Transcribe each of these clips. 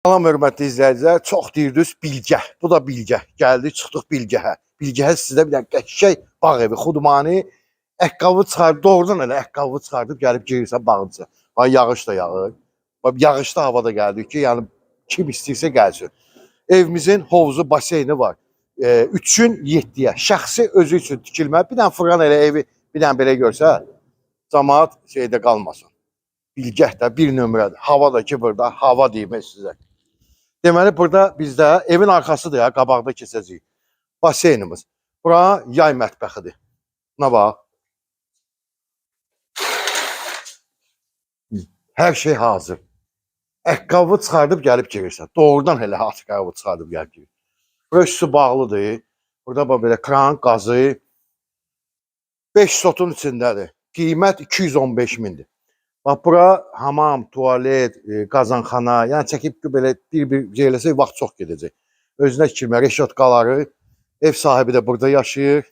Salam hörmətli izləyicilər, çox deyirdiniz Bilgə. Bu da Bilgə. Gəldik, çıxdıq Bilgəhə. Bilgəhə sizə bir dənə qəşəng bağ evi, xudmani, əqqabı çıxardıb, doğrudan elə əqqabı çıxardıb gəlib girirsən bağın içinə. Bax yağış da yağır. Bax yağışlı havada gəldik ki, yəni kim istəyirsə gəlsin. Evimizin hovuzu, baseyni var. 3-ün 7-yə. Şəxsi özü üçün tikilmə. Bir dənə fırlan elə evi, bir dənə belə görsə, cəmaət şeydə qalmasın. Bilgəh də bir nömrədir. Hava da ki burada, hava deyim sizə. Deməli, burada bizdə evin arxasıdır ya, qabaqda keçəcəyik. Baseynimiz. Bura yay mətbəxidir. Nə bax? Hər şey hazır. Əqqabı çıxardıb gəlib girirsən. Doğrudan elə əqqabı çıxardıb gəlib girir. Bura üstü bağlıdır. Burada bax belə kran, qazı. 5 sotun içindədir. Qiymət 215 mindir. Bax, bura hamam, tualet, qazanxana, yəni çəkib belə bir yerləsə vaxt çox gedəcək. Özünə tikilmə, reşotkaları, ev sahibi də burada yaşayır.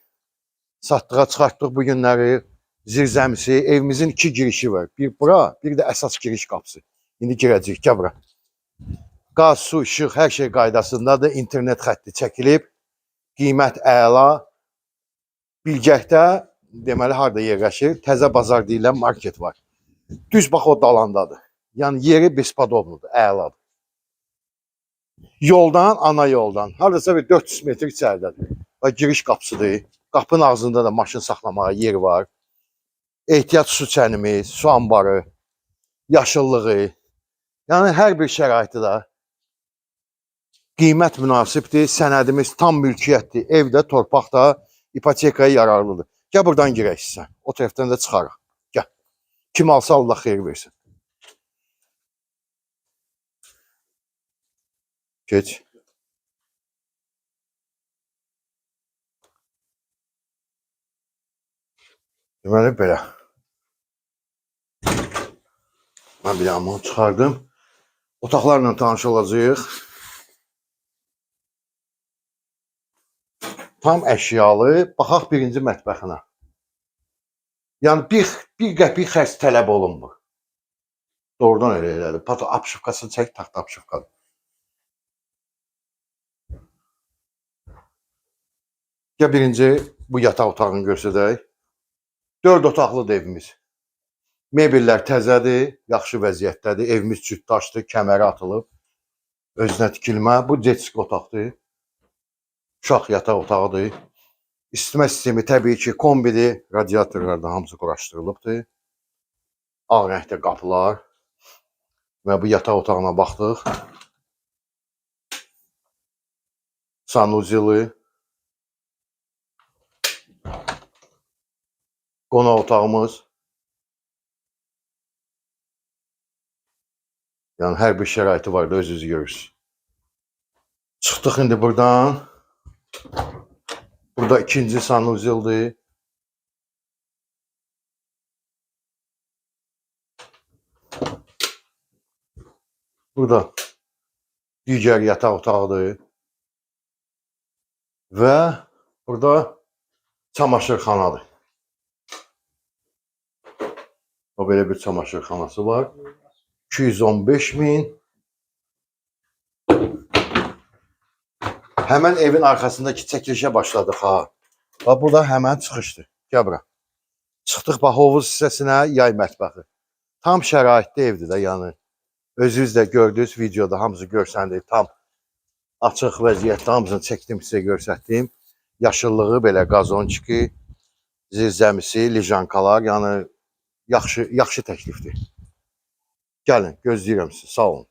Satdığa çıxartdıq bu günləri, zirzəmisi, evimizin 2 girişi var. Bir bura, bir də əsas giriş qapısı. İndi girəcəyik, gəl bura. Qaz, su, işıq, hər şey qaydasındadır. İnternet xətti çəkilib. Qiymət əla. Bilgəhdə, deməli, harada yerləşir? Təzə bazar deyilən market var. Düz bax o dalandadır. Yəni yeri bespadovludur, əladır. Yoldan, ana yoldan. Haradasa bir 400 metr içəridədir. Bax giriş qapısıdır. Qapının ağzında da maşın saxlamağa yer var. Ehtiyat su çənimi, su ambarı, yaşıllığı. Yəni hər bir şəraiti də qiymət münasibdir. Sənədimiz tam mülkiyyətdir. Evdə, torpaqda, ipotekaya yararlıdır. Gəl buradan girək sizə. O tərəfdən də çıxarıq. Gəl. Kim alsa Allah xeyir versin. Geç. Deməli belə. Mən bir amını çıxardım. Otaqlarla tanış olacağıq. Tam əşyalı. Baxaq birinci mətbəxinə. Yəni bir qəpik xərc tələb olunmur. Doğrudan elə elədir. Pato apşıfkasını çək, taxta apşıfkadır. Ya birinci bu yataq otağını göstərək. 4 otaqlıdır evimiz. Mebellər təzədir, yaxşı vəziyyətdədir. Evimiz cütdaşdır, kəməri atılıb. Özünə tikilmə. Bu detsk otaqdır. Uşaq yataq otağıdır. İsitmə sistemi təbii ki, kombidir. Radiatorlarda hamısı quraşdırılıbdır. Ağ rəngdə qapılar. Və bu yataq otağına baxdıq. Sanuzeli. Qonaq otağımız. Yəni hər bir şəraiti var da özünüz görürsünüz. Çıxdıq indi buradan. Burada ikinci sanuzeldir. Burada digər yataq otağıdır. Və burada çamaşırxanadır. O belə bir çamaşırxanası var. 215 min. Həmən evin arxasındakı çəkilişə başladıq ha. Bax bu da həmən çıxışdır. Gəl bura. Çıxdıq bax hovuz hissəsinə, yay mətbəxi. Tam şəraitli evdir də yəni. Özünüz də gördünüz videoda hamısı görsəndir. Tam açıq vəziyyətdə hamısını çəkdim sizə göstərdim. Yaşıllığı belə qazonçiki, zirzəmisi, lijankalar, yəni yaxşı təklifdir. Gəlin, gözləyirəm sizi. Sağ olun.